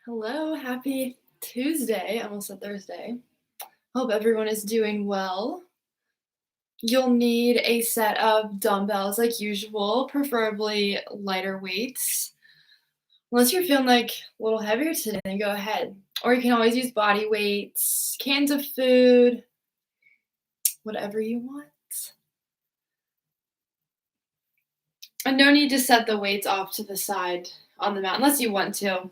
Hello, happy Tuesday. I almost said Thursday. Hope everyone is doing well. You'll need a set of dumbbells like usual, preferably lighter weights. Unless you're feeling like a little heavier today, then go ahead. Or you can always use body weights, cans of food, whatever you want. And no need to set the weights off to the side on the mat unless you want to.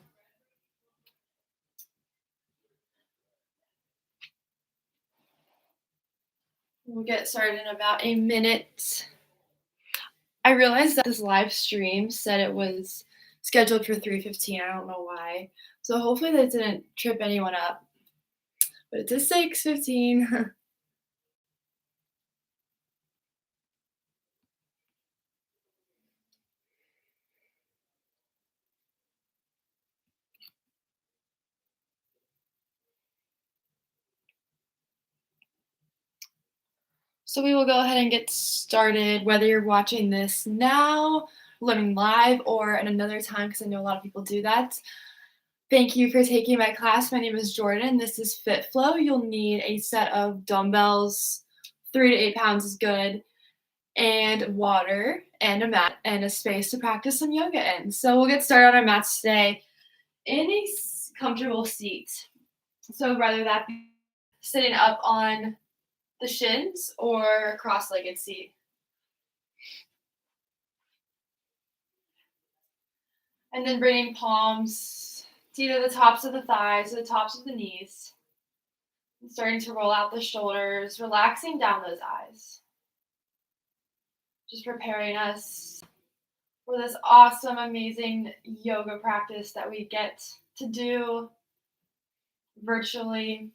We'll get started in about a minute. I realized that this live stream said it was scheduled for 3:15. I don't know why. So hopefully that didn't trip anyone up. But it's a 6:15. So we will go ahead and get started, whether you're watching this now, learning live, or at another time, because I know a lot of people do that. Thank you for taking my class. My name is Jordyn. This is Fit Flow. You'll need a set of dumbbells. 3 to 8 pounds is good. And water and a mat and a space to practice some yoga in. So we'll get started on our mats today in a comfortable seat. So whether that be sitting up on the shins or a cross-legged seat. And then bringing palms to either the tops of the thighs or the tops of the knees. And starting to roll out the shoulders, relaxing down those eyes. Just preparing us for this awesome, amazing yoga practice that we get to do virtually.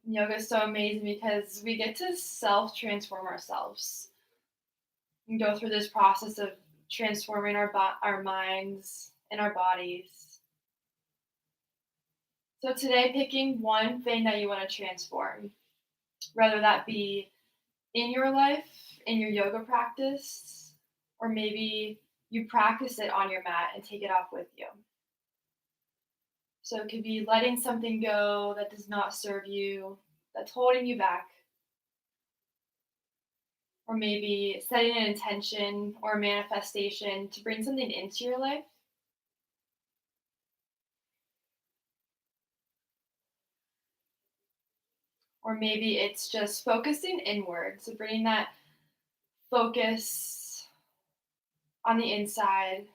Yoga is so amazing because we get to self-transform ourselves and go through this process of transforming our minds and our bodies. So today, picking one thing that you want to transform, whether that be in your life, in your yoga practice, or maybe you practice it on your mat and take it off with you. So it could be letting something go that does not serve you, that's holding you back. Or maybe setting an intention or a manifestation to bring something into your life. Or maybe it's just focusing inward. So bringing that focus on the inside,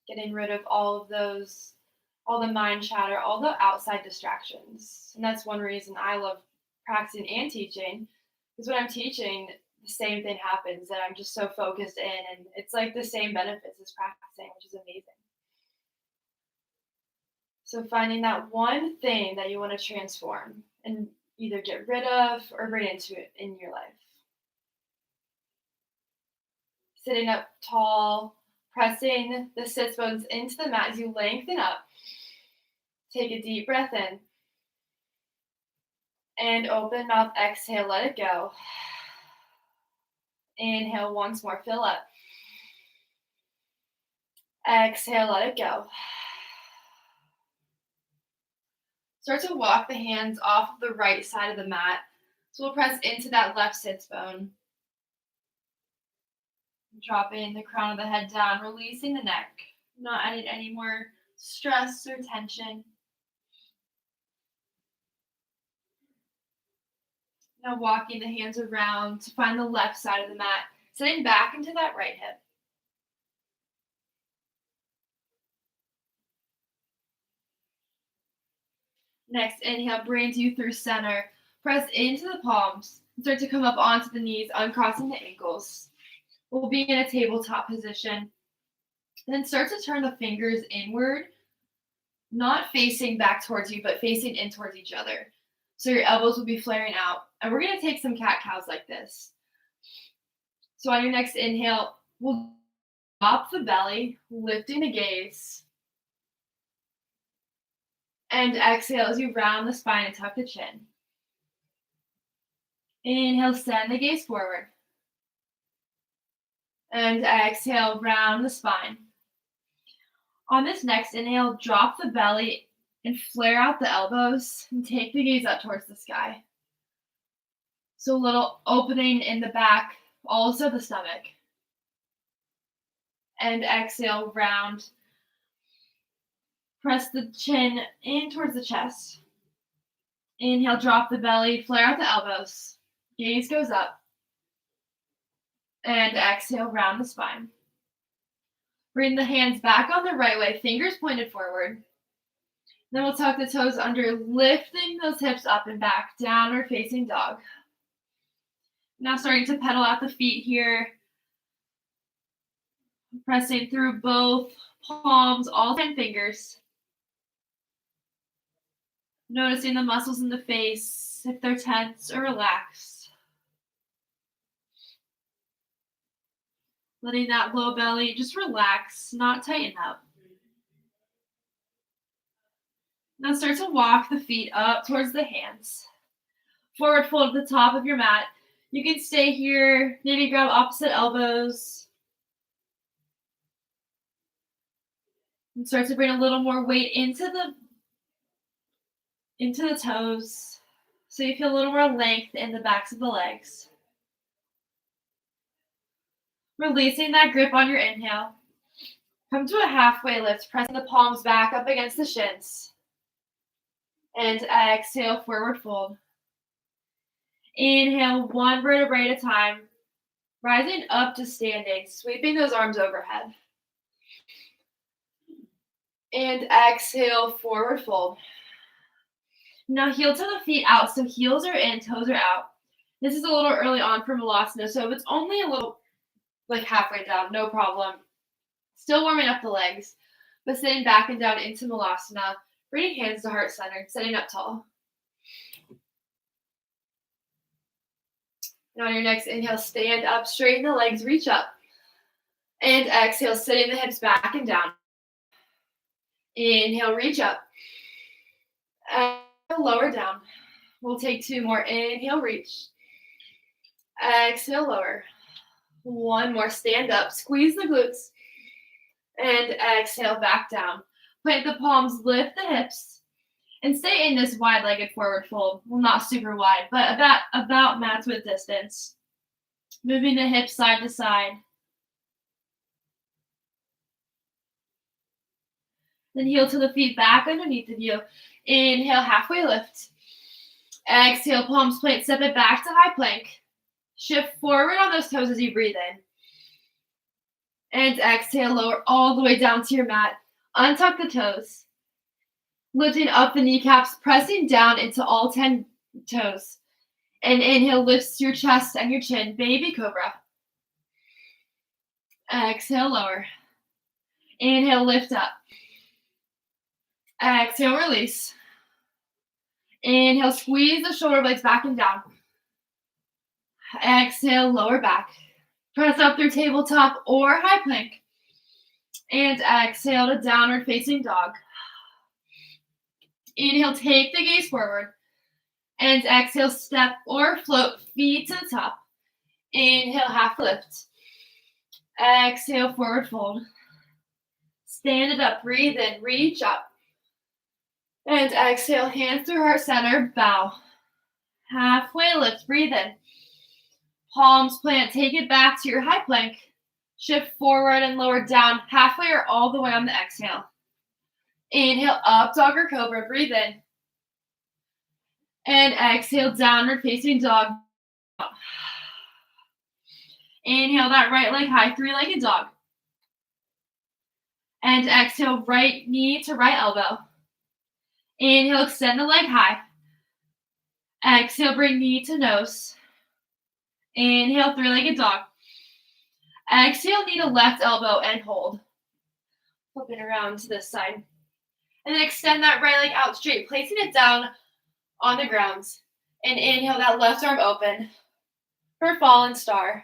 getting rid of all the mind chatter, all the outside distractions. And that's one reason I love practicing and teaching, because when I'm teaching, the same thing happens, that I'm just so focused in, and it's like the same benefits as practicing, which is amazing. So finding that one thing that you want to transform and either get rid of or bring into it in your life. Sitting up tall, pressing the sits bones into the mat as you lengthen up. Take a deep breath in. And open mouth, exhale, let it go. Inhale once more, fill up. Exhale, let it go. Start to walk the hands off of the right side of the mat. So we'll press into that left sits bone. Dropping the crown of the head down, releasing the neck. Not adding any more stress or tension. Now walking the hands around to find the left side of the mat, sitting back into that right hip. Next, inhale brings you through center. Press into the palms. Start to come up onto the knees, uncrossing the ankles. We'll be in a tabletop position. And then start to turn the fingers inward, not facing back towards you, but facing in towards each other. So your elbows will be flaring out. And we're going to take some cat-cows like this. So on your next inhale, we'll drop the belly, lifting the gaze. And exhale as you round the spine and tuck the chin. Inhale, send the gaze forward. And exhale, round the spine. On this next inhale, drop the belly and flare out the elbows and take the gaze up towards the sky. So a little opening in the back, also the stomach. And exhale, round. Press the chin in towards the chest. Inhale, drop the belly, flare out the elbows. Gaze goes up. And exhale, round the spine. Bring the hands back on the right way, fingers pointed forward. Then we'll tuck the toes under, lifting those hips up and back, downward facing dog. Now starting to pedal out the feet here. Pressing through both palms, all 10 fingers. Noticing the muscles in the face, if they're tense or relaxed. Letting that low belly just relax, not tighten up. Now start to walk the feet up towards the hands. Forward fold at the top of your mat. You can stay here, maybe grab opposite elbows. And start to bring a little more weight into the toes. So you feel a little more length in the backs of the legs. Releasing that grip on your inhale. Come to a halfway lift, pressing the palms back up against the shins. And exhale, forward fold. Inhale, one vertebrae at a time. Rising up to standing, sweeping those arms overhead. And exhale, forward fold. Now heel to the feet out, so heels are in, toes are out. This is a little early on for Malasana, so if it's only a little, like halfway down, no problem. Still warming up the legs, but sitting back and down into Malasana, bringing hands to heart center, sitting up tall. And on your next inhale, stand up, straighten the legs, reach up. And exhale, sitting the hips back and down. Inhale, reach up. Exhale, lower down. We'll take two more. Inhale, reach. Exhale, lower. One more, stand up, squeeze the glutes. And exhale, back down. Plant the palms, lift the hips. And stay in this wide-legged forward fold. Well, not super wide, but about mat's width distance. Moving the hips side to side. Then heel to the feet back underneath of you. Inhale, halfway lift. Exhale, palms plant, step it back to high plank. Shift forward on those toes as you breathe in. And exhale, lower all the way down to your mat. Untuck the toes. Lifting up the kneecaps, pressing down into all 10 toes. And inhale, lifts your chest and your chin. Baby cobra. Exhale, lower. Inhale, lift up. Exhale, release. Inhale, squeeze the shoulder blades back and down. Exhale, lower back. Press up through tabletop or high plank. And exhale to downward facing dog. Inhale, take the gaze forward. And exhale, step or float, feet to the top. Inhale, half lift. Exhale, forward fold. Stand it up, breathe in, reach up. And exhale, hands through heart center, bow. Halfway lift, breathe in. Palms plant, take it back to your high plank. Shift forward and lower down, halfway or all the way on the exhale. Inhale, up dog or cobra, breathe in. And exhale, downward facing dog. Inhale that right leg high, three-legged dog. And exhale, right knee to right elbow. Inhale, extend the leg high. Exhale, bring knee to nose. Inhale, three-legged dog. Exhale, knee to left elbow and hold. Flipping around to this side. And then extend that right leg out straight, placing it down on the ground. And inhale, that left arm open for fallen star.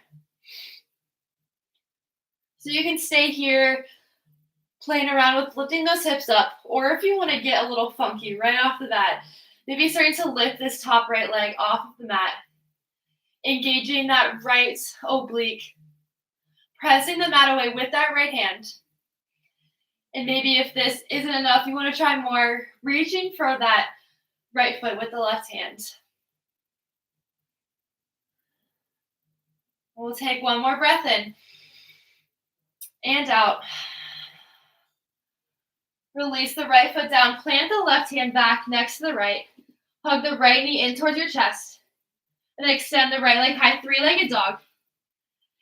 So you can stay here playing around with lifting those hips up, or if you want to get a little funky right off the bat, maybe starting to lift this top right leg off of the mat, engaging that right oblique, Pressing the mat away with that right hand. And maybe if this isn't enough, you want to try more, reaching for that right foot with the left hand. We'll take one more breath in and out. Release the right foot down, plant the left hand back next to the right. Hug the right knee in towards your chest. And extend the right leg high, three-legged dog.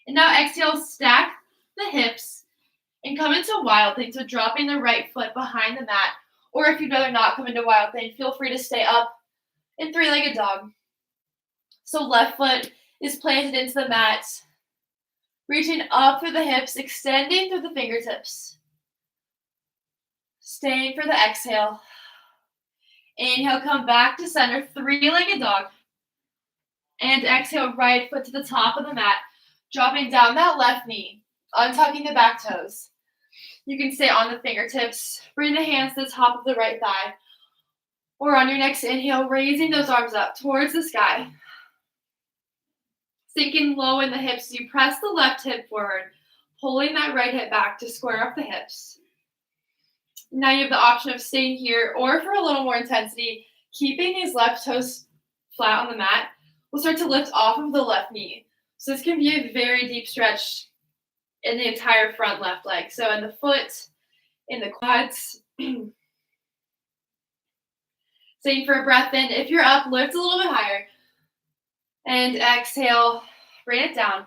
And now exhale, stack the hips and come into wild thing. So dropping the right foot behind the mat. Or if you'd rather not come into wild thing, feel free to stay up in three-legged dog. So left foot is planted into the mat. Reaching up through the hips, extending through the fingertips. Staying for the exhale. Inhale, come back to center, three-legged dog. And exhale, right foot to the top of the mat. Dropping down that left knee, untucking the back toes. You can stay on the fingertips. Bring the hands to the top of the right thigh. Or on your next inhale, raising those arms up towards the sky. Sinking low in the hips, you press the left hip forward, pulling that right hip back to square up the hips. Now you have the option of staying here, or for a little more intensity, keeping these left toes flat on the mat. We'll start to lift off of the left knee. So this can be a very deep stretch in the entire front left leg. So in the foot, in the quads. Staying for a breath in. If you're up, lift a little bit higher. And exhale, bring it down.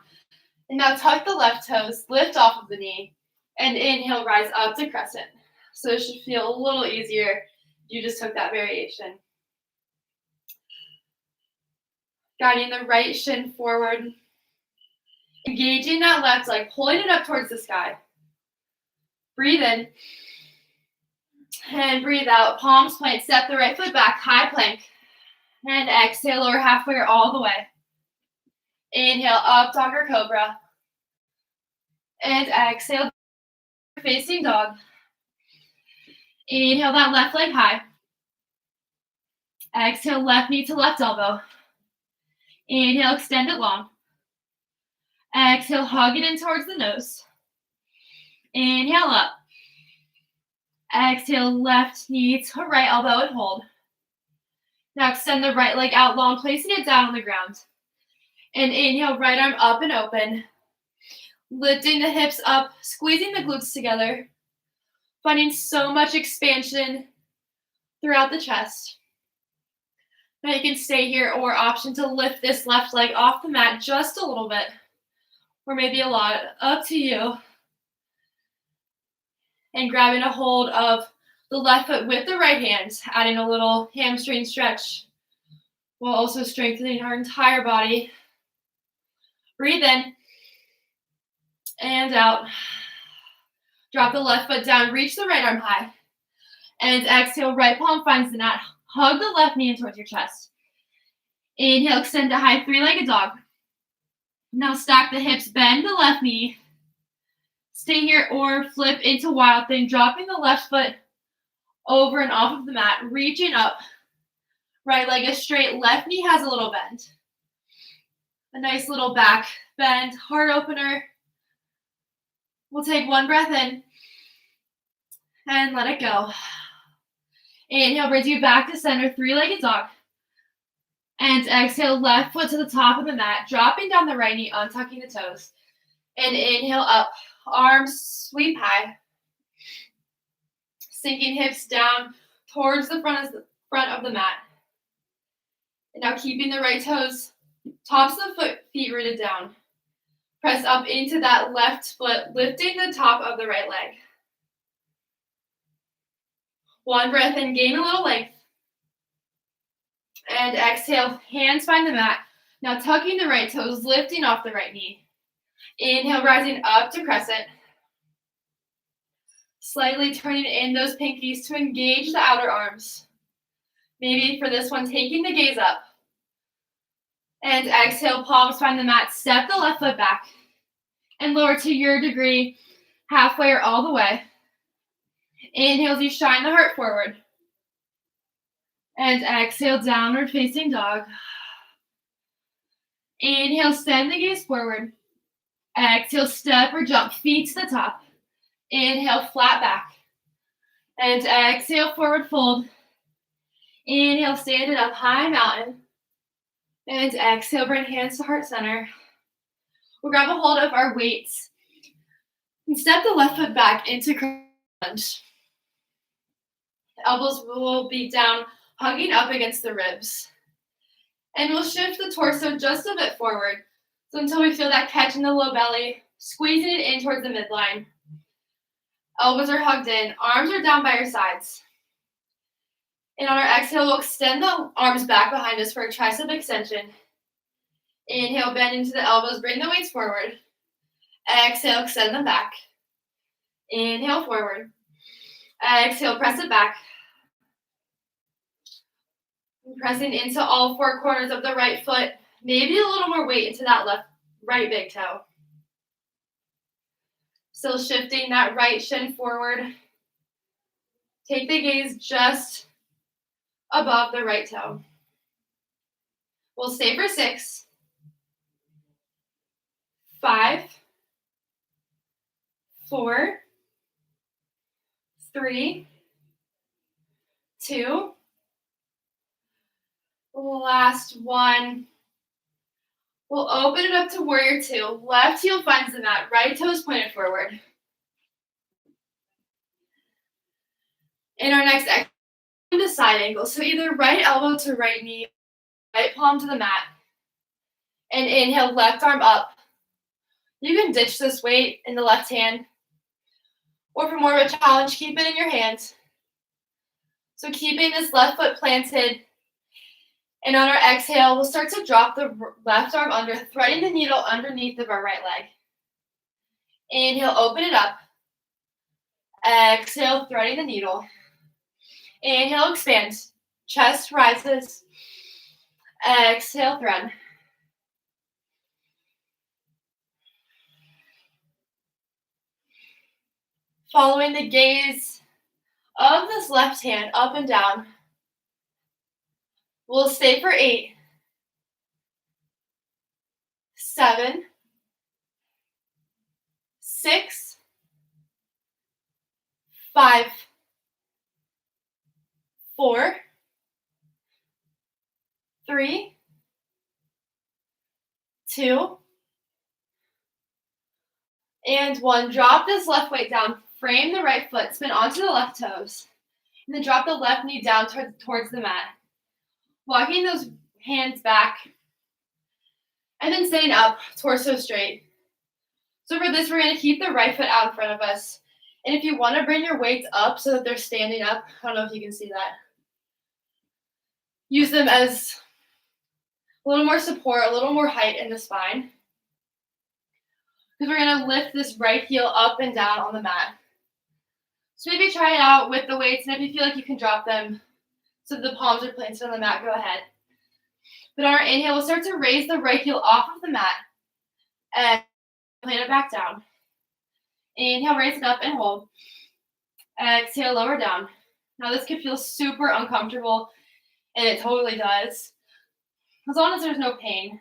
And now tuck the left toes, lift off of the knee, and inhale, rise up to crescent. So it should feel a little easier. You just took that variation. Guiding the right shin forward. Engaging that left leg, pulling it up towards the sky. Breathe in. And breathe out. Palms plant. Step the right foot back. High plank. And exhale, lower halfway or all the way. Inhale, up dog or cobra. And exhale, facing dog. Inhale that left leg high. Exhale, left knee to left elbow. Inhale, extend it long. Exhale, hug it in towards the nose. Inhale up. Exhale, left knee to right elbow and hold. Now extend the right leg out long, placing it down on the ground. And inhale, right arm up and open. Lifting the hips up, squeezing the glutes together. Finding so much expansion throughout the chest. Now you can stay here, or option to lift this left leg off the mat just a little bit. Or maybe a lot, up to you. And grabbing a hold of the left foot with the right hand, adding a little hamstring stretch while also strengthening our entire body. Breathe in and out. Drop the left foot down, reach the right arm high. And exhale, right palm finds the mat. Hug the left knee in towards your chest. Inhale, extend to high, three-legged dog. Now stack the hips, bend the left knee. Stay here or flip into wild thing, dropping the left foot over and off of the mat, reaching up. Right leg is straight, left knee has a little bend. A nice little back bend, heart opener. We'll take one breath in and let it go. Inhale, brings you back to center, three-legged dog. And exhale, left foot to the top of the mat, dropping down the right knee, untucking the toes. And inhale up, arms sweep high. Sinking hips down towards the front of the mat. And now keeping the right toes, tops of the feet rooted down. Press up into that left foot, lifting the top of the right leg. One breath in, gain a little length. And exhale, hands find the mat. Now tucking the right toes, lifting off the right knee. Inhale, rising up to crescent. Slightly turning in those pinkies to engage the outer arms. Maybe for this one, taking the gaze up. And exhale, palms find the mat. Step the left foot back. And lower to your degree, halfway or all the way. Inhale as you shine the heart forward. And exhale, downward facing dog. Inhale, send the gaze forward. Exhale, step or jump feet to the top. Inhale, flat back. And exhale, forward fold. Inhale, stand it up, high mountain. And exhale, bring hands to heart center. We'll grab a hold of our weights. And step the left foot back into crunch. Elbows will be down, hugging up against the ribs. And we'll shift the torso just a bit forward. So until we feel that catch in the low belly, squeezing it in towards the midline. Elbows are hugged in, arms are down by your sides. And on our exhale, we'll extend the arms back behind us for a tricep extension. Inhale, bend into the elbows, bring the weights forward. Exhale, extend them back. Inhale, forward. Exhale, press it back. Pressing into all four corners of the right foot. Maybe a little more weight into that right big toe. Still shifting that right shin forward. Take the gaze just above the right toe. We'll stay for 6, 5, 4, 3, 2, last one. We'll open it up to warrior 2. Left heel finds the mat, right toe is pointed forward. In our next exercise, to side angle. So either right elbow to right knee, right palm to the mat. And inhale, left arm up. You can ditch this weight in the left hand. Or for more of a challenge, keep it in your hands. So keeping this left foot planted. And on our exhale, we'll start to drop the left arm under, threading the needle underneath of our right leg. Inhale, open it up. Exhale, threading the needle. Inhale, expand. Chest rises. Exhale, thread. Following the gaze of this left hand up and down. We'll stay for 8, 7, 6, 5, 4, 3, 2, and 1. Drop this left weight down. Frame the right foot. Spin onto the left toes. And then drop the left knee down towards the mat. Walking those hands back. And then staying up, torso straight. So for this, we're going to keep the right foot out in front of us. And if you want to bring your weights up so that they're standing up, I don't know if you can see that. Use them as a little more support, a little more height in the spine. Because we're going to lift this right heel up and down on the mat. So maybe try it out with the weights, and if you feel like you can drop them so the palms are planted on the mat, go ahead. But on our inhale, we'll start to raise the right heel off of the mat and plant it back down. Inhale, raise it up and hold. Exhale, lower down. Now this can feel super uncomfortable, and it totally does, as long as there's no pain.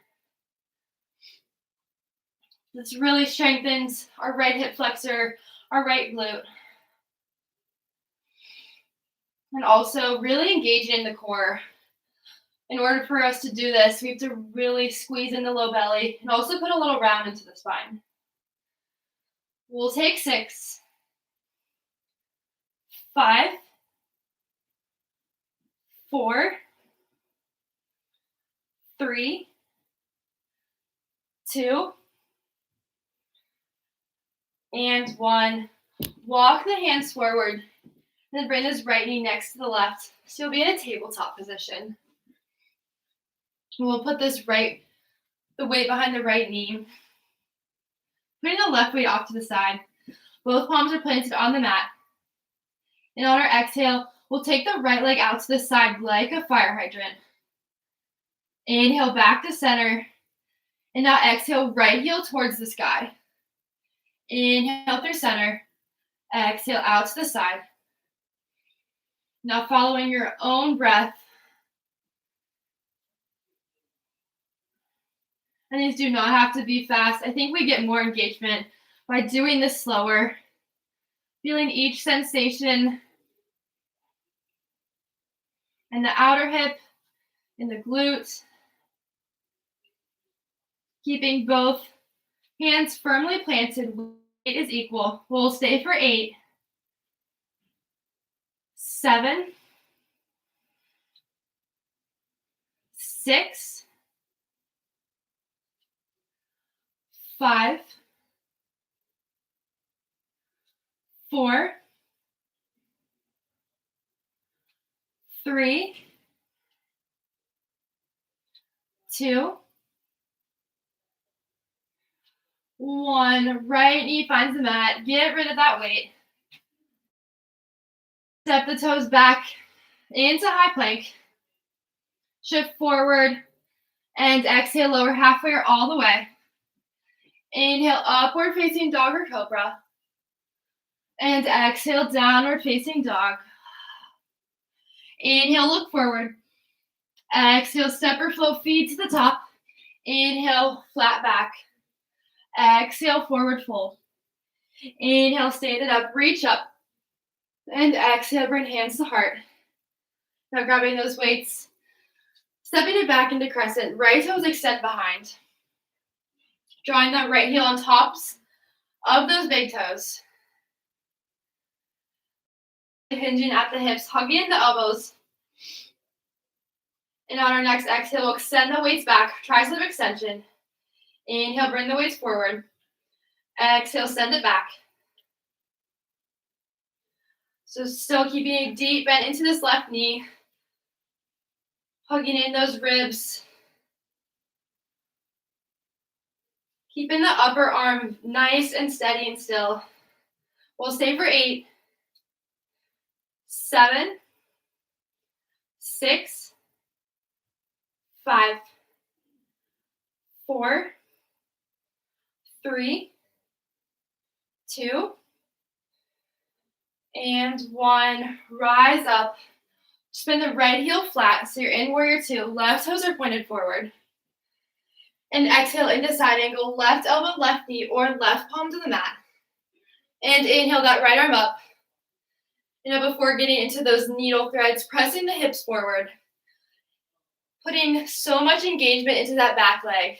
This really strengthens our right hip flexor, our right glute. And also really engaging in the core. In order for us to do this, we have to really squeeze in the low belly and also put a little round into the spine. We'll take 6, 5, 4, 3, 2, and 1. Walk the hands forward. And then bring this right knee next to the left. So you'll be in a tabletop position. We'll put the weight behind the right knee. Putting the left weight off to the side. Both palms are planted on the mat. And on our exhale, we'll take the right leg out to the side like a fire hydrant. Inhale back to center. And now exhale, right heel towards the sky. Inhale through center. Exhale out to the side. Now following your own breath, And these do not have to be fast. I think we get more engagement by doing this slower, feeling each sensation in the outer hip, in the glute, keeping both hands firmly planted. Weight is equal. We'll stay for 8, 7, 6, 5, 4, 3, 2, 1. Right knee finds the mat. Get rid of that weight. Step the toes back into high plank. Shift forward and exhale, lower halfway or all the way. Inhale, upward facing dog or cobra. And exhale, downward facing dog. Inhale, look forward. Exhale, step or flow, feet to the top. Inhale, flat back. Exhale, forward fold. Inhale, stand it up, reach up. And exhale, bring hands to heart. Now grabbing those weights, stepping it back into crescent. Right toes extend behind. Drawing that right heel on tops of those big toes. Hinging at the hips, hugging in the elbows. And on our next exhale, we'll extend the weights back, tricep extension. Inhale, bring the weights forward. Exhale, send it back. So still keeping a deep bend into this left knee. Hugging in those ribs. Keeping the upper arm nice and steady and still. We'll stay for 8, 7, 6, 5, 4, 3, 2, and 1. Rise up. Spin the right heel flat, so you're in warrior 2. Left toes are pointed forward. And exhale into side angle, left elbow, left knee, or left palm to the mat. And inhale that right arm up. Before getting into those needle threads, pressing the hips forward. Putting so much engagement into that back leg.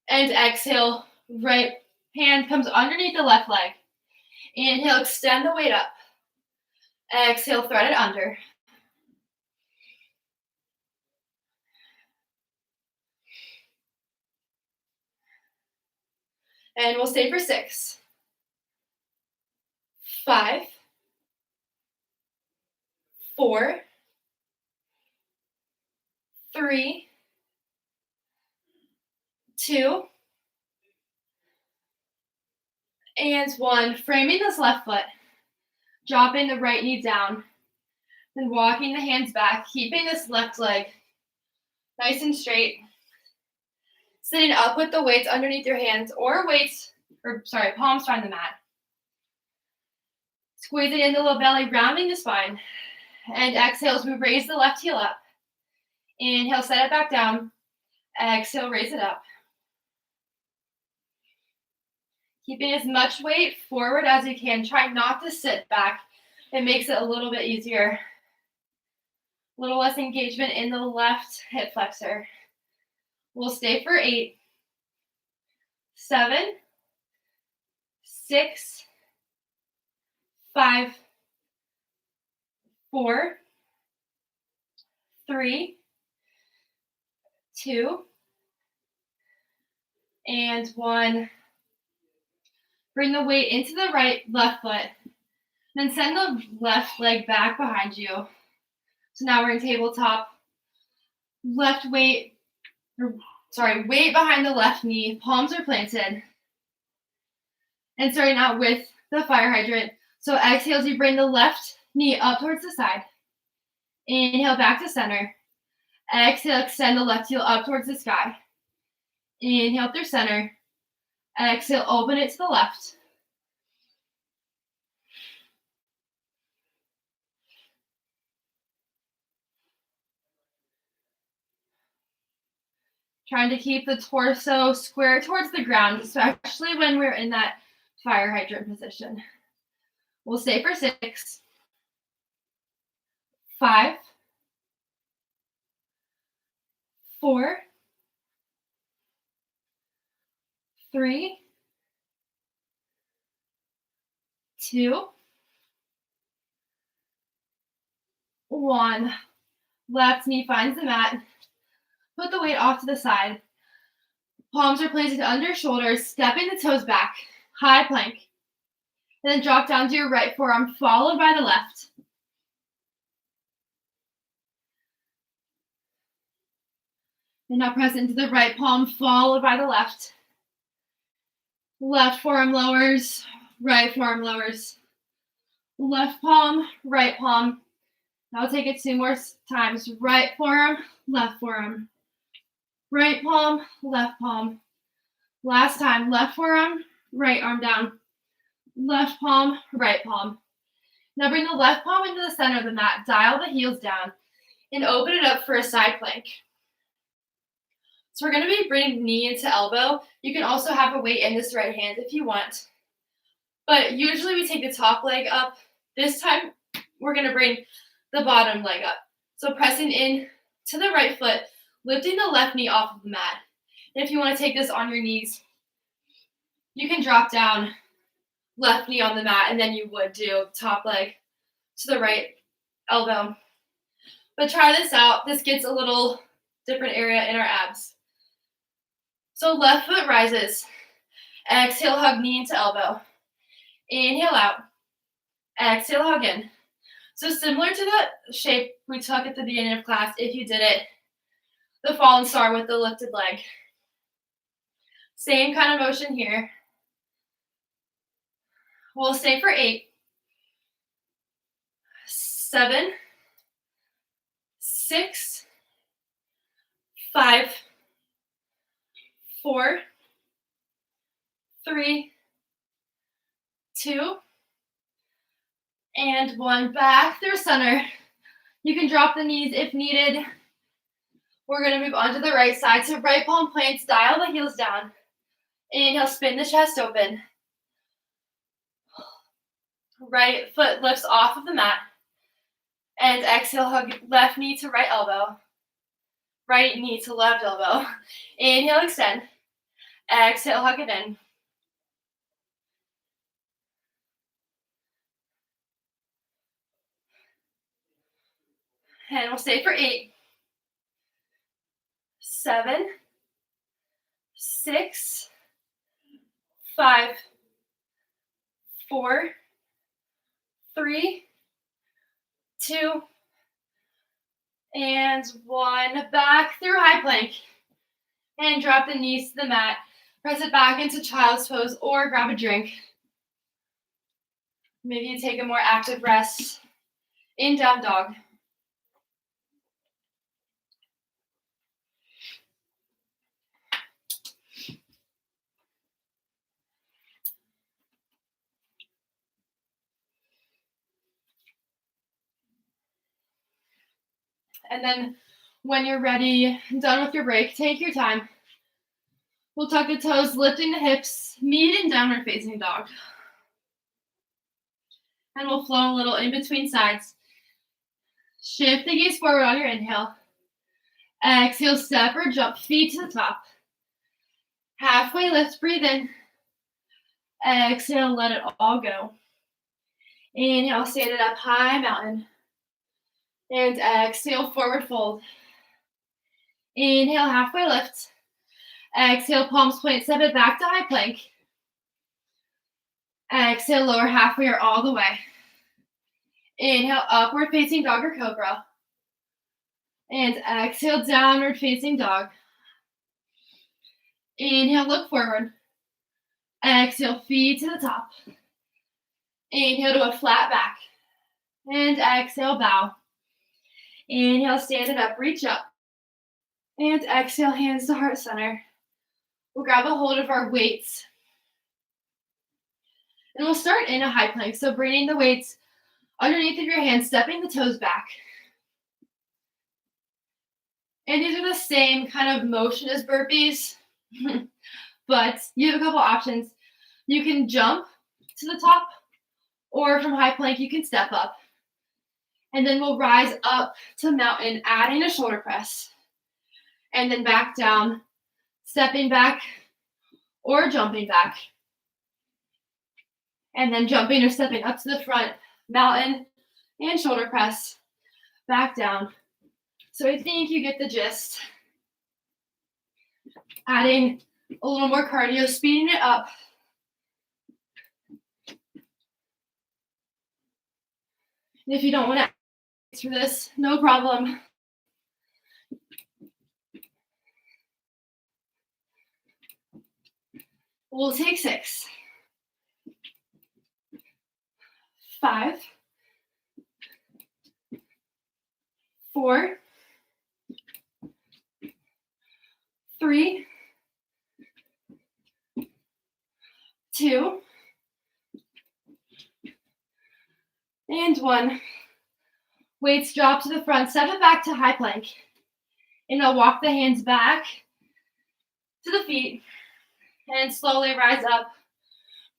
And exhale, right hand comes underneath the left leg. Inhale, extend the weight up. Exhale, thread it under. And we'll stay for 6, 5, 4, 3, 2, and 1. Framing this left foot. Dropping the right knee down. Then walking the hands back, keeping this left leg nice and straight. Sitting up with the weights underneath your hands palms find the mat. Squeezing in the low belly, rounding the spine. And exhale as we raise the left heel up. Inhale, set it back down. Exhale, raise it up. Keeping as much weight forward as you can. Try not to sit back. It makes it a little bit easier. A little less engagement in the left hip flexor. We'll stay for 8, 7, 6, 5, 4, 3, 2, and 1. Bring the weight into the left foot. Then send the left leg back behind you. So now we're in tabletop. Weight behind the left knee. Palms are planted. And starting out with the fire hydrant. So exhale as you bring the left knee up towards the side. Inhale back to center. Exhale, extend the left heel up towards the sky. Inhale through center. Exhale, open it to the left. Trying to keep the torso square towards the ground, especially when we're in that fire hydrant position. We'll stay for 6, 5, 4, 3, 2, 1. Left knee finds the mat. Put the weight off to the side. Palms are placed under shoulders, stepping the toes back. High plank. And then drop down to your right forearm, followed by the left. And now press into the right palm, followed by the left. Left forearm lowers, right forearm lowers. Left palm, right palm. Now take it 2 more times. Right forearm, left forearm. Right palm, left palm. Last time, left forearm, right arm down. Left palm, right palm. Now bring the left palm into the center of the mat. Dial the heels down and open it up for a side plank. So we're going to be bringing knee into elbow. You can also have a weight in this right hand if you want. But usually we take the top leg up. This time we're going to bring the bottom leg up. So pressing in to the right foot, lifting the left knee off of the mat. And if you want to take this on your knees, you can drop down left knee on the mat, and then you would do top leg to the right elbow. But try this out. This gets a little different area in our abs. So left foot rises. Exhale, hug knee into elbow. Inhale out. Exhale, hug in. So similar to the shape we took at the beginning of class, if you did it, the fallen star with the lifted leg. Same kind of motion here. We'll stay for 8, 7, 6, 5, 4, 3, 2, and 1. Back through center. You can drop the knees if needed. We're going to move on to the right side. So right palm plants, dial the heels down. Inhale, spin the chest open. Right foot lifts off of the mat. And exhale, hug left knee to right elbow. Right knee to left elbow. Inhale, extend. Exhale, hug it in. And we'll stay for 8, 7, 6, 5, 4, 3, 2, and 1. Back through high plank. And drop the knees to the mat. Press it back into child's pose or grab a drink. Maybe you take a more active rest in down dog. And then when you're ready, done with your break, take your time. We'll tuck the toes, lifting the hips, meet in downward facing dog. And we'll flow a little in between sides. Shift the gaze forward on your inhale. Exhale, step or jump, feet to the top. Halfway lift, breathe in. Exhale, let it all go. Inhale, stand it up, high mountain. And exhale, forward fold. Inhale, halfway lift. Exhale, palms point, step it back to high plank. Exhale, lower halfway or all the way. Inhale, upward facing dog or cobra. And exhale, downward facing dog. Inhale, look forward. Exhale, feet to the top. Inhale to a flat back. And exhale, bow. Inhale, stand it up, reach up. And exhale, hands to heart center. We'll grab a hold of our weights. And we'll start in a high plank. So bringing the weights underneath of your hands, stepping the toes back. And these are the same kind of motion as burpees, but you have a couple options. You can jump to the top, or from high plank, you can step up. And then we'll rise up to mountain, adding a shoulder press. And then back down, stepping back or jumping back. And then jumping or stepping up to the front, mountain and shoulder press, back down. So I think you get the gist. Adding a little more cardio, speeding it up. And if you don't want to for this, no problem. We'll take 6, 5, 4, 3, 2, and 1. Weights drop to the front, step it back to high plank. And I'll walk the hands back to the feet and slowly rise up,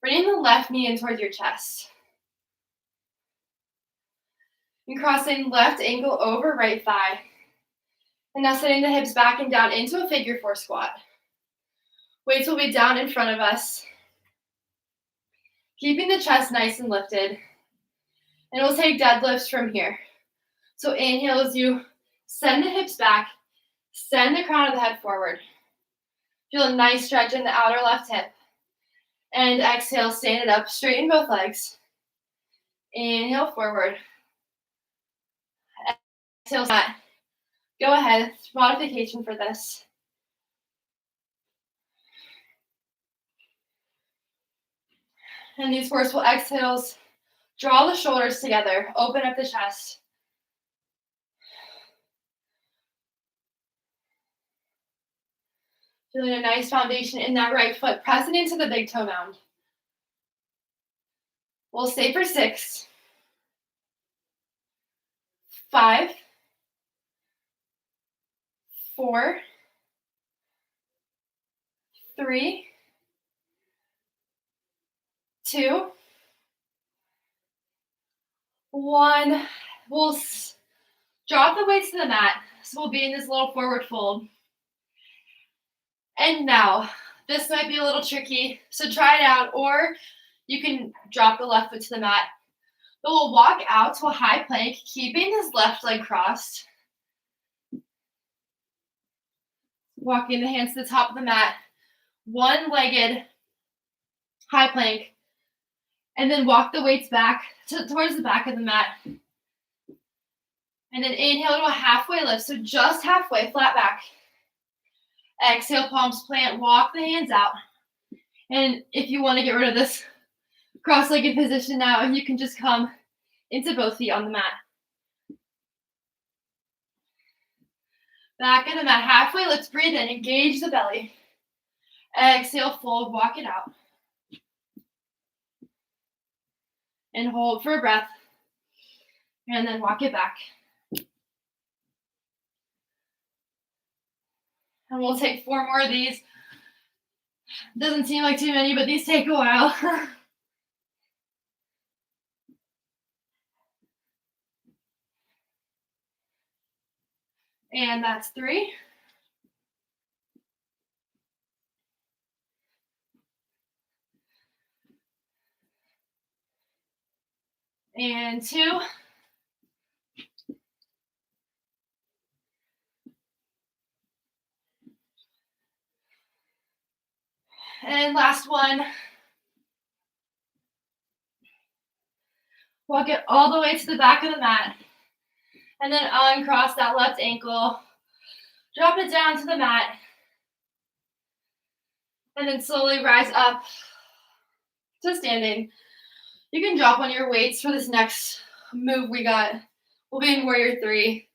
bringing the left knee in towards your chest. And crossing left ankle over right thigh. And now setting the hips back and down into a figure 4 squat. Weights will be down in front of us, keeping the chest nice and lifted. And we'll take deadlifts from here. So inhale as you send the hips back, send the crown of the head forward. Feel a nice stretch in the outer left hip. And exhale, stand it up, straighten both legs. Inhale forward. Exhale, flat. Go ahead, modification for this. And these forceful exhales, draw the shoulders together, open up the chest. Feeling a nice foundation in that right foot, pressing into the big toe mound. We'll stay for 6, 5, 4, 3, 2, 1. We'll drop the weights to the mat. So we'll be in this little forward fold. And now, this might be a little tricky, so try it out, or you can drop the left foot to the mat. But we'll walk out to a high plank, keeping this left leg crossed. Walking the hands to the top of the mat, one-legged high plank, and then walk the weights back towards the back of the mat. And then inhale to a halfway lift, so just halfway, flat back. Exhale, palms plant, walk the hands out. And if you want to get rid of this cross-legged position now, you can just come into both feet on the mat. Back in the mat, halfway, let's breathe in, engage the belly. Exhale, fold, walk it out. And hold for a breath. And then walk it back. And we'll take 4 more of these. Doesn't seem like too many, but these take a while. And that's 3. And 2. And last one. Walk it all the way to the back of the mat. And then uncross that left ankle. Drop it down to the mat. And then slowly rise up to standing. You can drop one of your weights for this next move we got. We'll be in Warrior 3.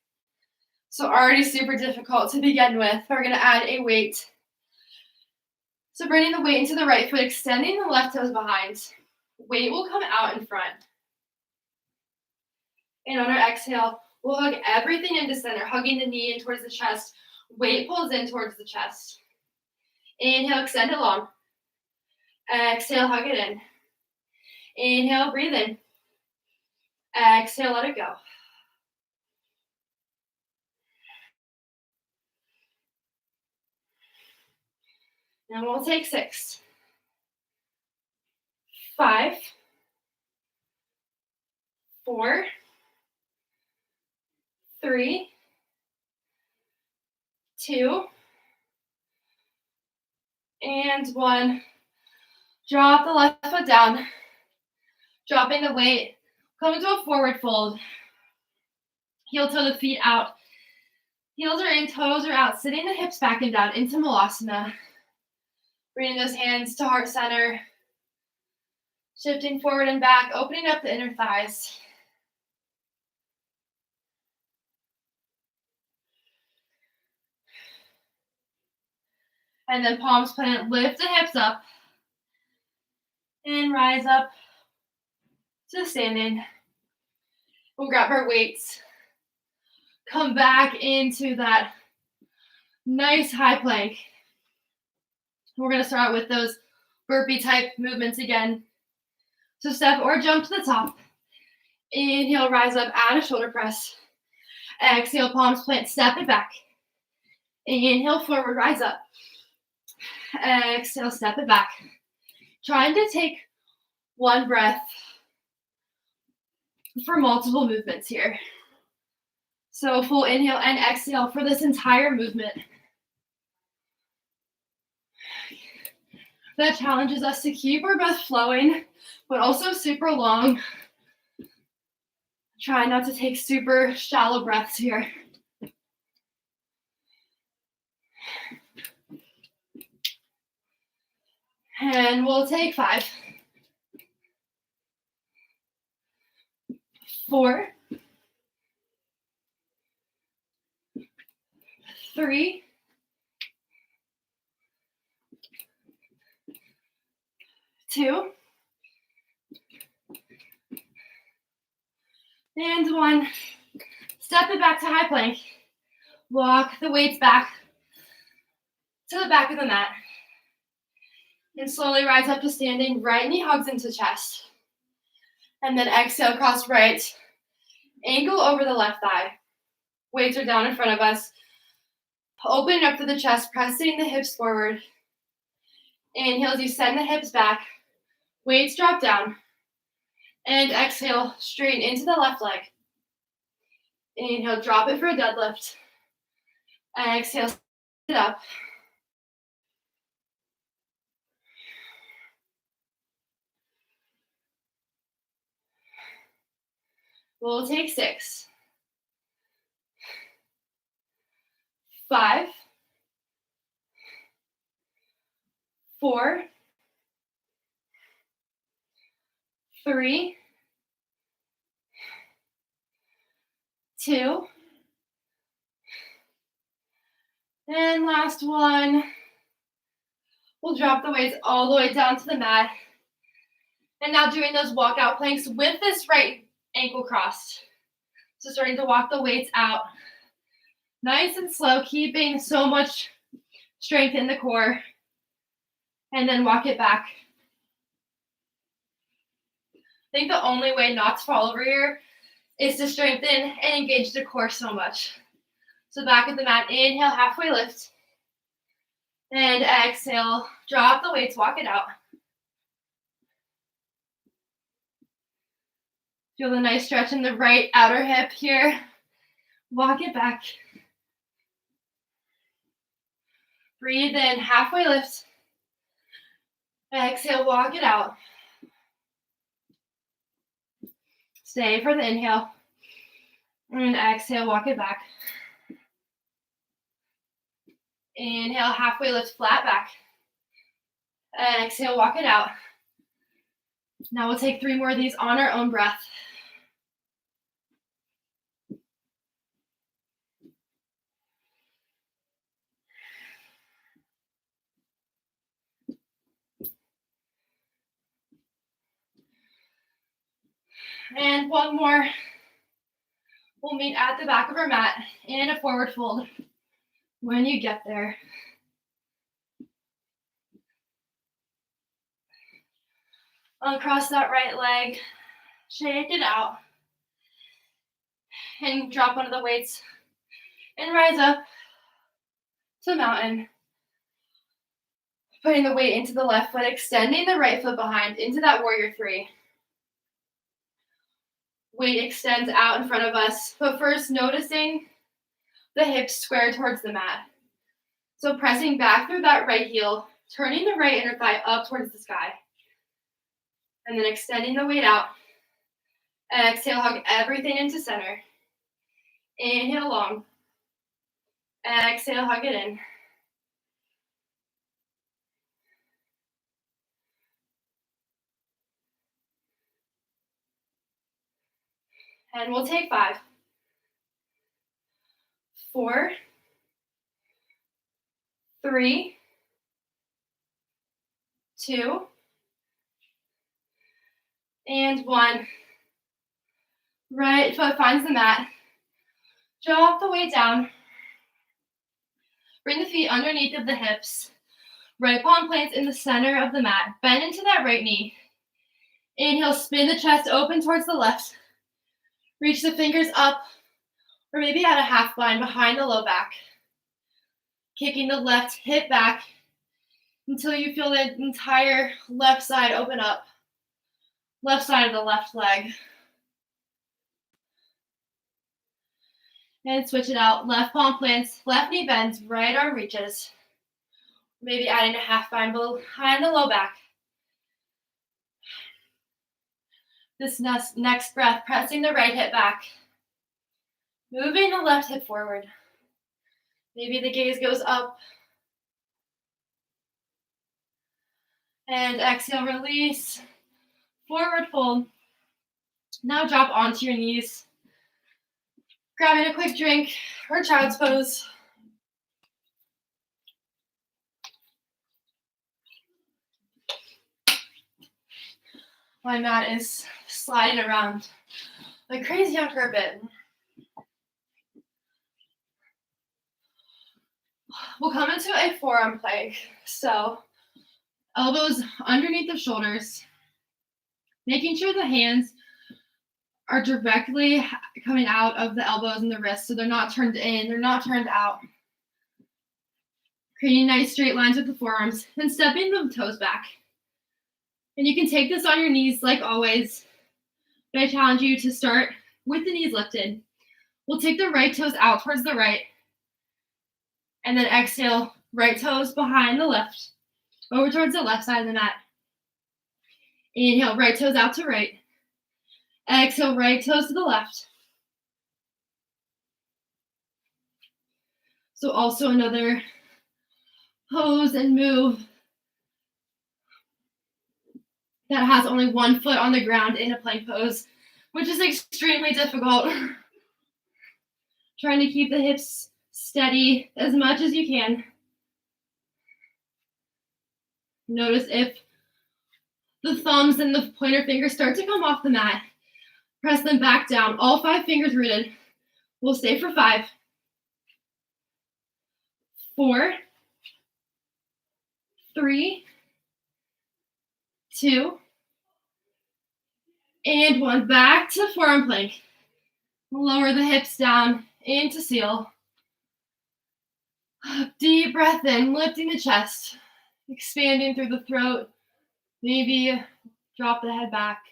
So already super difficult to begin with. We're going to add a weight. So bringing the weight into the right foot, extending the left toes behind. Weight will come out in front. And on our exhale, We'll hug everything into center, hugging the knee in towards the chest. Weight pulls in towards the chest. Inhale, extend it long. Exhale, hug it in. Inhale, breathe in. Exhale, let it go. And we'll take 6, 5, 4, 3, 2, and 1. Drop the left foot down. Dropping the weight. Come into a forward fold. Heel toe the feet out. Heels are in, toes are out. Sitting the hips back and down into Malasana. Bringing those hands to heart center. Shifting forward and back, opening up the inner thighs. And then palms plant, lift the hips up. And rise up to standing. We'll grab our weights. Come back into that nice high plank. We're going to start with those burpee type movements again. So step or jump to the top. Inhale, rise up, add a shoulder press. Exhale, palms plant, step it back. Inhale, forward, rise up. Exhale, step it back. Trying to take one breath for multiple movements here. So full inhale and exhale for this entire movement. That challenges us to keep our breath flowing, but also super long. Try not to take super shallow breaths here. And we'll take 5, 4, 3, 2, and 1. Step it back to high plank. Walk the weights back to the back of the mat. And slowly rise up to standing. Right knee hugs into chest. And then exhale, cross right. Ankle over the left thigh. Weights are down in front of us. Opening up to the chest, pressing the hips forward. Inhale as you send the hips back. Weights drop down. And exhale, straighten into the left leg. Inhale, drop it for a deadlift. Exhale, sit it up. We'll take 6, 5, 4, 3, 2, and last one. We'll drop the weights all the way down to the mat. And now doing those walkout planks with this right ankle crossed. So starting to walk the weights out. Nice and slow, keeping so much strength in the core. And then walk it back. I think the only way not to fall over here is to strengthen and engage the core so much. So back at the mat, inhale, halfway lift. And exhale, drop the weights, walk it out. Feel the nice stretch in the right outer hip here. Walk it back. Breathe in, halfway lift. Exhale, walk it out. Stay for the inhale. And exhale, walk it back. Inhale, halfway lift, flat back. Exhale, walk it out. Now we'll take 3 more of these on our own breath. And one more. We'll meet at the back of our mat in a forward fold when you get there. Uncross that right leg, shake it out, and drop one of the weights and rise up to mountain. Putting the weight into the left foot, extending the right foot behind into that warrior three. Weight extends out in front of us, but first noticing the hips square towards the mat. So pressing back through that right heel, turning the right inner thigh up towards the sky. And then extending the weight out. Exhale, hug everything into center. Inhale long. Exhale, hug it in. And we'll take 5, 4, 3, 2, and 1. Right foot finds the mat. Drop the weight down. Bring the feet underneath of the hips. Right palm plants in the center of the mat. Bend into that right knee. Inhale, spin the chest open towards the left. Reach the fingers up, or maybe at a half bind behind the low back. Kicking the left hip back until you feel the entire left side open up. Left side of the left leg. And switch it out. Left palm plants, left knee bends, right arm reaches. Maybe adding a half bind behind the low back. This next breath, pressing the right hip back. Moving the left hip forward. Maybe the gaze goes up. And exhale, release. Forward fold. Now drop onto your knees. Grabbing a quick drink or child's pose. My mat is sliding around like crazy on carpet. We'll come into a forearm plank. So elbows underneath the shoulders, making sure the hands are directly coming out of the elbows and the wrists, so they're not turned in, they're not turned out. Creating nice straight lines with the forearms, then stepping the toes back. And you can take this on your knees like always, but I challenge you to start with the knees lifted. We'll take the right toes out towards the right, and then exhale, right toes behind the left, over towards the left side of the mat. Inhale, right toes out to right. Exhale, right toes to the left. So also another pose and move that has only one foot on the ground in a plank pose, which is extremely difficult. Trying to keep the hips steady as much as you can. Notice if the thumbs and the pointer fingers start to come off the mat. Press them back down, all 5 fingers rooted. We'll stay for 5, 4, 3, 2, and 1. Back to forearm plank. Lower the hips down into seal. Deep breath in, lifting the chest, expanding through the throat. Maybe drop the head back.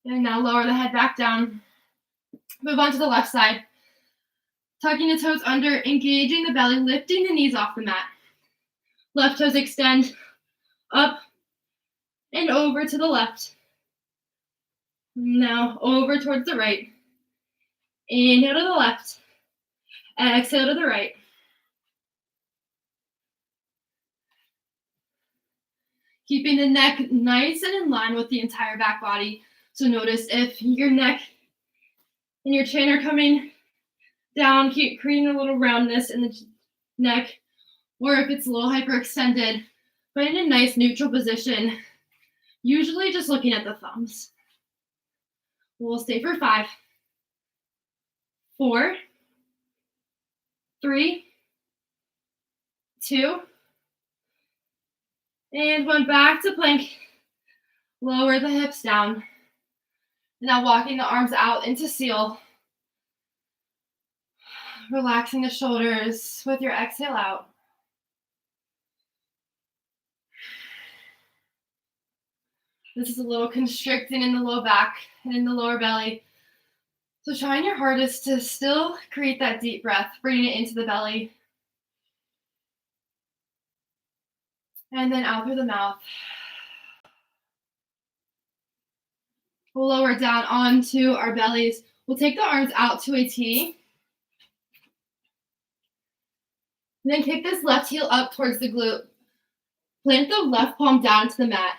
And now lower the head back down. Move on to the left side. Tucking the toes under, engaging the belly, lifting the knees off the mat. Left toes extend up and over to the left. Now over towards the right. Inhale to the left. Exhale to the right. Keeping the neck nice and in line with the entire back body. So notice if your neck and your chin are coming down, keep creating a little roundness in the neck, or if it's a little hyperextended, but in a nice neutral position, usually just looking at the thumbs. We'll stay for 5, 4, 3, 2, and 1. Back to plank. Lower the hips down. Now walking the arms out into seal. Relaxing the shoulders with your exhale out. This is a little constricting in the low back and in the lower belly. So trying your hardest to still create that deep breath, bringing it into the belly. And then out through the mouth. We'll lower down onto our bellies. We'll take the arms out to a T. And then kick this left heel up towards the glute. Plant the left palm down to the mat.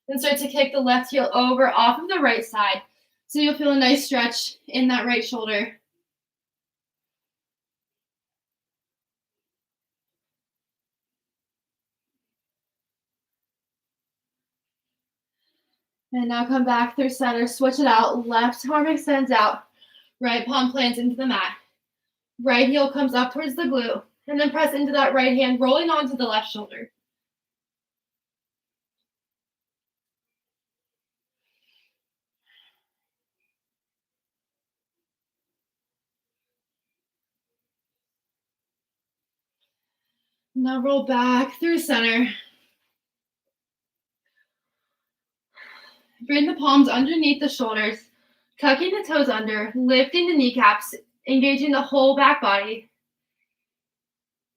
Then start to kick the left heel over off of the right side. So you'll feel a nice stretch in that right shoulder. And now come back through center, switch it out. Left arm extends out. Right palm plants into the mat. Right heel comes up towards the glute. And then press into that right hand, rolling onto the left shoulder. Now roll back through center. Bring the palms underneath the shoulders, tucking the toes under, lifting the kneecaps, engaging the whole back body.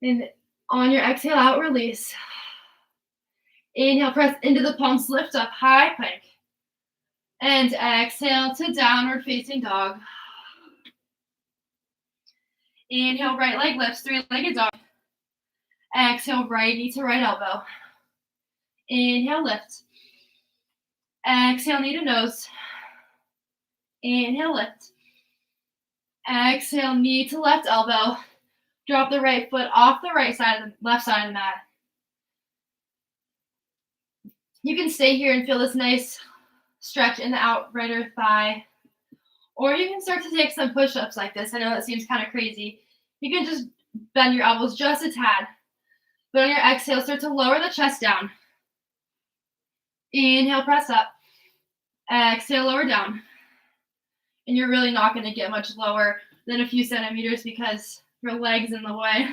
And on your exhale out, release. Inhale, press into the palms, lift up, high plank. And exhale to downward facing dog. Inhale, right leg lifts, three-legged dog. Exhale, right knee to right elbow. Inhale, lift. Exhale, knee to nose. Inhale, lift. Exhale, knee to left elbow. Drop the right foot off the right side of the left side of the mat. You can stay here and feel this nice stretch in the outrider thigh. Or you can start to take some push-ups like this. I know that seems kind of crazy. You can just bend your elbows just a tad. But on your exhale, start to lower the chest down. Inhale, press up. Exhale, lower down. And you're really not going to get much lower than a few centimeters because your leg's in the way.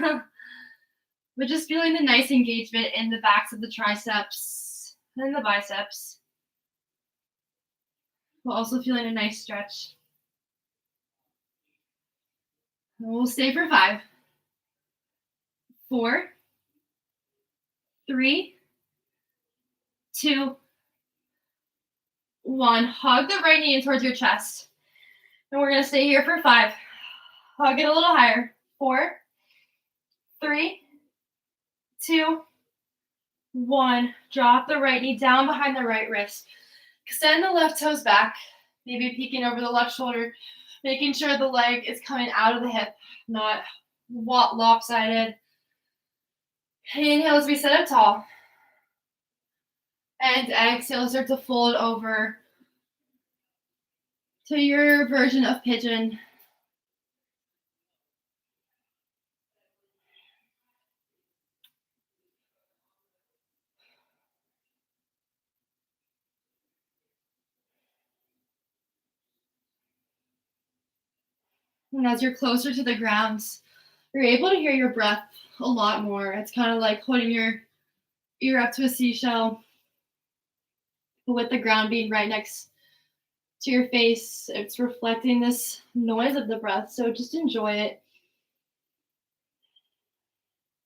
But just feeling the nice engagement in the backs of the triceps and the biceps. While also feeling a nice stretch. And we'll stay for 5, 4, 3, 2, 1. Hug the right knee in towards your chest. And we're going to stay here for 5. Hug it a little higher. 4, 3, 2, 1. Drop the right knee down behind the right wrist. Extend the left toes back. Maybe peeking over the left shoulder. Making sure the leg is coming out of the hip, not lopsided. Inhale as we sit up tall. And exhale, start to fold over to your version of pigeon. And as you're closer to the ground, you're able to hear your breath a lot more. It's kind of like holding your ear up to a seashell, but with the ground being right next to your face, it's reflecting this noise of the breath. So just enjoy it.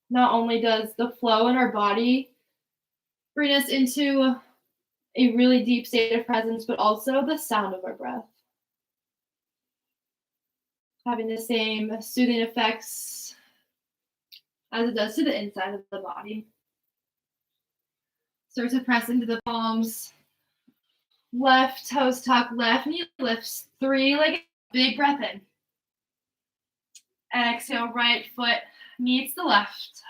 Not only does the flow in our body bring us into a really deep state of presence, but also the sound of our breath. Having the same soothing effects as it does to the inside of the body. Start to press into the palms. Left toes tuck, left knee lifts, 3-legged, big breath in. Exhale, right foot meets the left.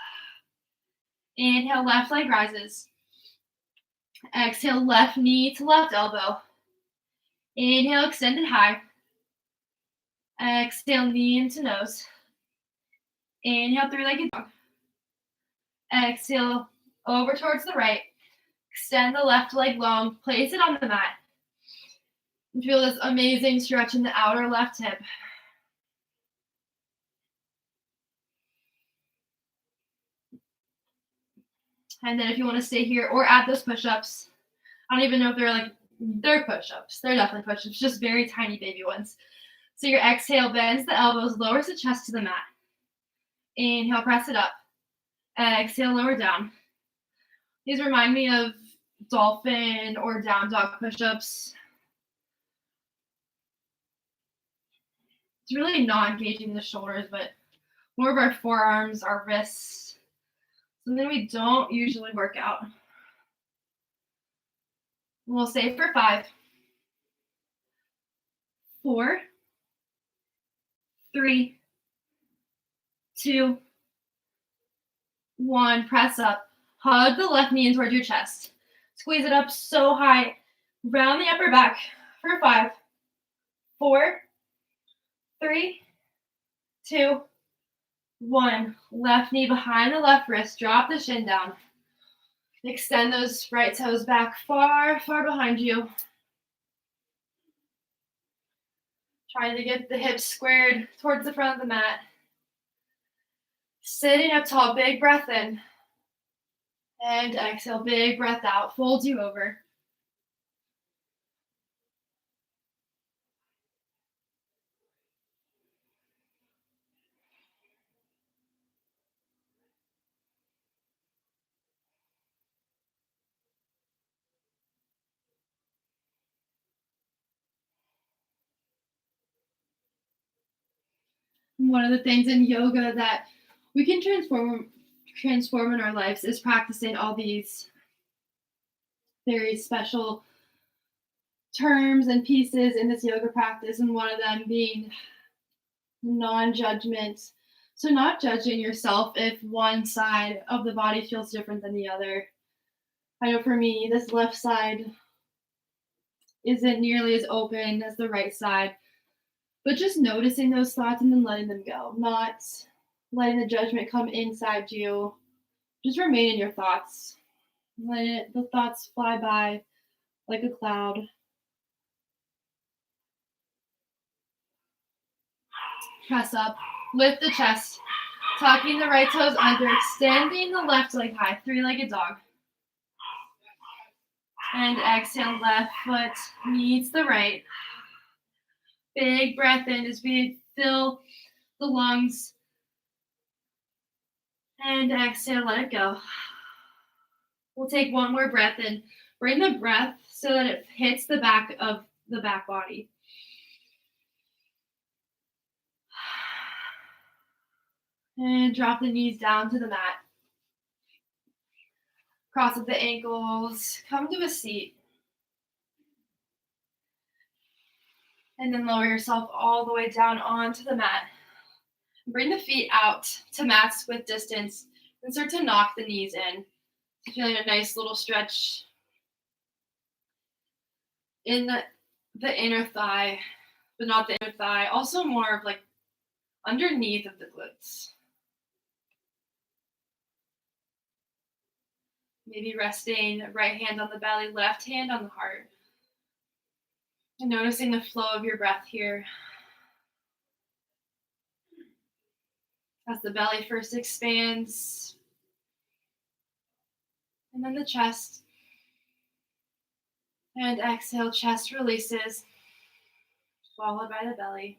Inhale, left leg rises. Exhale, left knee to left elbow. Inhale, extend it high. Exhale, knee into nose. Inhale, three-legged dog. Exhale, over towards the right. Extend the left leg long. Place it on the mat. And feel this amazing stretch in the outer left hip. And then if you want to stay here or add those push-ups, I don't even know if they're push-ups. They're definitely push-ups, just very tiny baby ones. So your exhale bends the elbows, lowers the chest to the mat. Inhale, press it up. Exhale, lower down. These remind me of dolphin or down dog push-ups. It's really not engaging the shoulders, but more of our forearms, our wrists. Something we don't usually work out. We'll stay for 5, 4, 3, 2, 1. Press up. Hug the left knee in towards your chest. Squeeze it up so high. Round the upper back for 5, 4, 3, 2, 1. Left knee behind the left wrist. Drop the shin down. Extend those right toes back far, far behind you. Trying to get the hips squared towards the front of the mat. Sitting up tall, big breath in. And exhale, big breath out. Fold you over. One of the things in yoga that we can transform in our lives is practicing all these very special terms and pieces in this yoga practice, and one of them being non-judgment. So not judging yourself if one side of the body feels different than the other. I know for me, this left side isn't nearly as open as the right side, but just noticing those thoughts and then letting them go, not letting the judgment come inside you. Just remain in your thoughts. Let the thoughts fly by like a cloud. Press up, lift the chest, tucking the right toes under, extending the left leg high, three-legged dog. And exhale, left foot meets the right. Big breath in as we fill the lungs. And exhale, let it go. We'll take one more breath in. Bring the breath so that it hits the back of the back body. And drop the knees down to the mat. Cross up the ankles. Come to a seat. And then lower yourself all the way down onto the mat. Bring the feet out to mats with distance and start to knock the knees in. Feeling a nice little stretch in the inner thigh, but not the inner thigh. Also more of like underneath of the glutes. Maybe resting right hand on the belly, left hand on the heart. And noticing the flow of your breath here. As the belly first expands. And then the chest. And exhale, chest releases. Followed by the belly.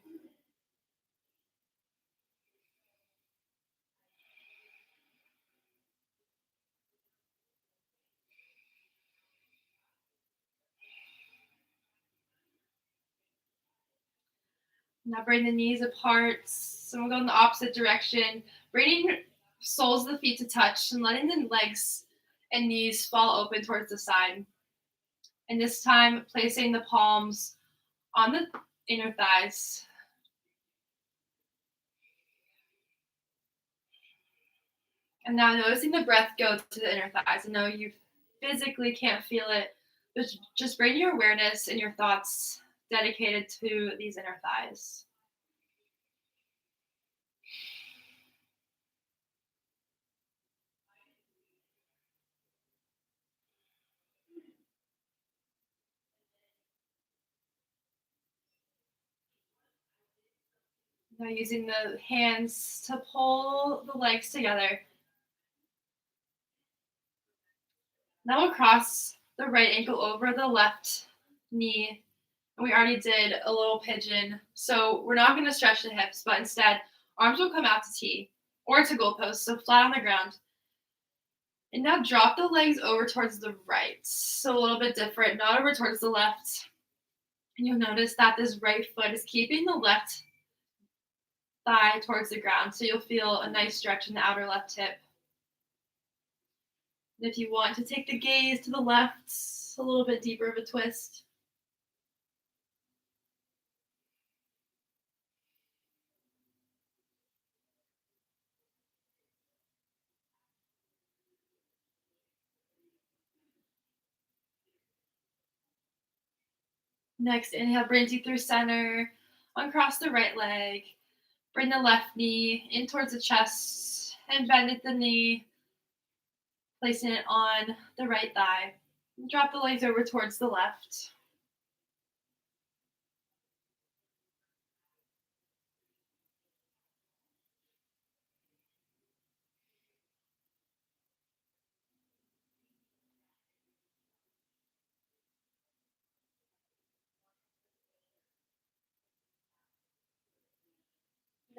Now bring the knees apart. So we'll go in the opposite direction. Bringing soles of the feet to touch and letting the legs and knees fall open towards the side. And this time, placing the palms on the inner thighs. And now noticing the breath go to the inner thighs. I know you've physically can't feel it, but just bring your awareness and your thoughts dedicated to these inner thighs. Now using the hands to pull the legs together. Now we'll cross the right ankle over the left knee. And we already did a little pigeon. So we're not going to stretch the hips, but instead, arms will come out to T or to goalpost, so flat on the ground. And now drop the legs over towards the right. So a little bit different, not over towards the left. And you'll notice that this right foot is keeping the left thigh towards the ground. So you'll feel a nice stretch in the outer left hip. And if you want to take the gaze to the left, a little bit deeper of a twist. Next, inhale brings you through center. Uncross the right leg. Bring the left knee in towards the chest and bend at the knee, placing it on the right thigh. Drop the legs over towards the left.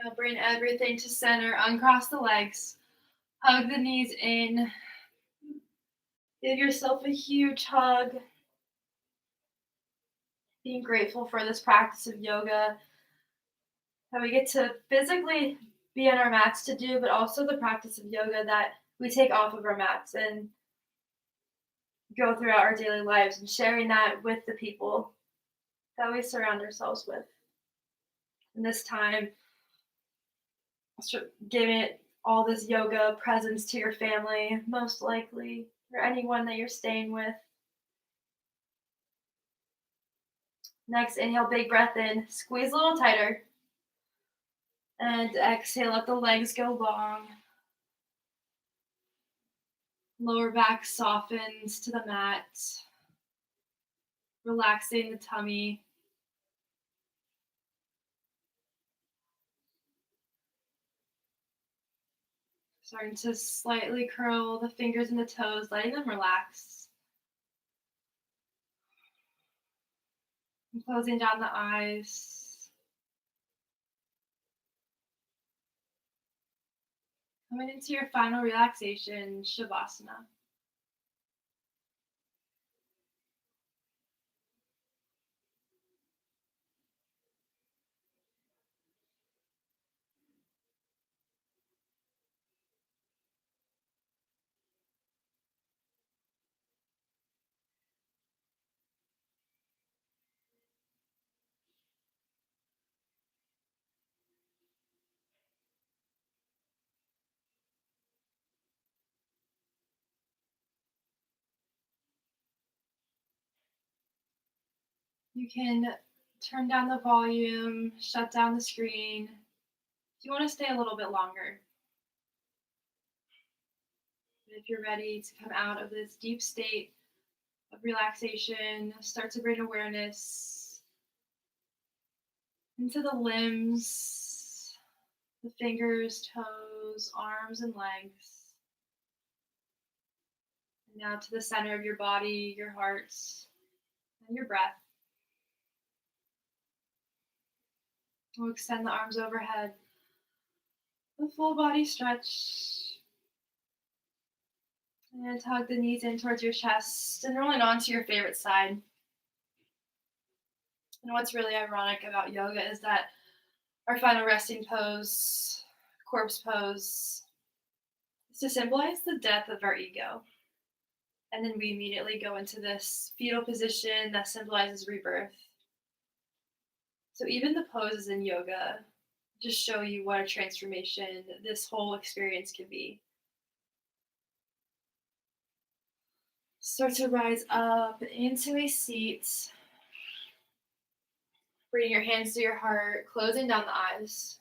Now bring everything to center. Uncross the legs. Hug the knees in. Give yourself a huge hug. Being grateful for this practice of yoga that we get to physically be on our mats to do, but also the practice of yoga that we take off of our mats and go throughout our daily lives, and sharing that with the people that we surround ourselves with. And this time, giving it all this yoga presence to your family, most likely, or anyone that you're staying with. Next, inhale, big breath in, squeeze a little tighter. And exhale, let the legs go long. Lower back softens to the mat, relaxing the tummy. Starting to slightly curl the fingers and the toes, letting them relax. And closing down the eyes. Coming into your final relaxation, Shavasana. You can turn down the volume, shut down the screen if you want to stay a little bit longer. If you're ready to come out of this deep state of relaxation, start to bring awareness into the limbs, the fingers, toes, arms, and legs. And now to the center of your body, your heart, and your breath. We'll extend the arms overhead. The full body stretch. And hug the knees in towards your chest and rolling onto your favorite side. And what's really ironic about yoga is that our final resting pose, corpse pose, is to symbolize the death of our ego. And then we immediately go into this fetal position that symbolizes rebirth. So even the poses in yoga just show you what a transformation this whole experience can be. Start to rise up into a seat. Bringing your hands to your heart, closing down the eyes,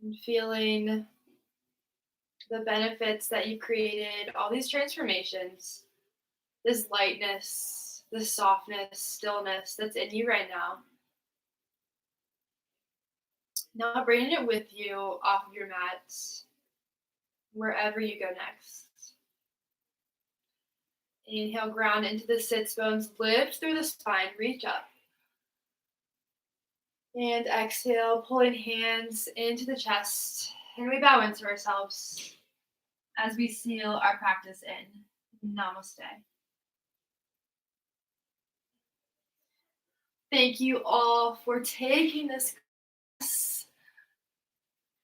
and feeling the benefits that you created, all these transformations, this lightness, this softness, stillness that's in you right now. Now bringing it with you off of your mats, wherever you go next. Inhale, ground into the sits bones, lift through the spine, reach up. And exhale, pulling hands into the chest, and we bow into ourselves as we seal our practice in. Namaste. Thank you all for taking this class.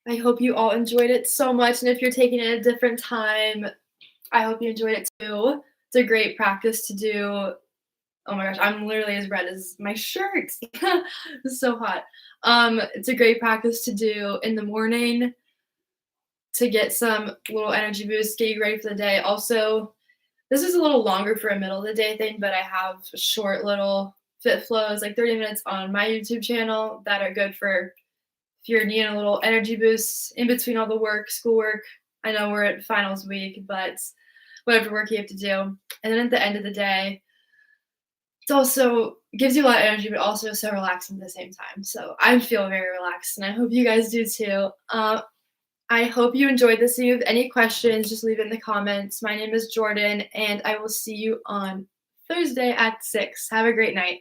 I hope you all enjoyed it so much, and if you're taking it at a different time, I hope you enjoyed it too. It's a great practice to do. Oh my gosh, I'm literally as red as my shirt. It's so hot. It's a great practice to do in the morning to get some little energy boost, get you ready for the day. Also, this is a little longer for a middle of the day thing, but I have short little fit flows, like 30 minutes on my YouTube channel that are good for if you're needing a little energy boost in between all the work, schoolwork. I know we're at finals week, but whatever work you have to do. And then at the end of the day, it also gives you a lot of energy, but also so relaxing at the same time. So I feel very relaxed, and I hope you guys do too. I hope you enjoyed this. If you have any questions, just leave it in the comments. My name is Jordyn, and I will see you on Thursday at 6. Have a great night.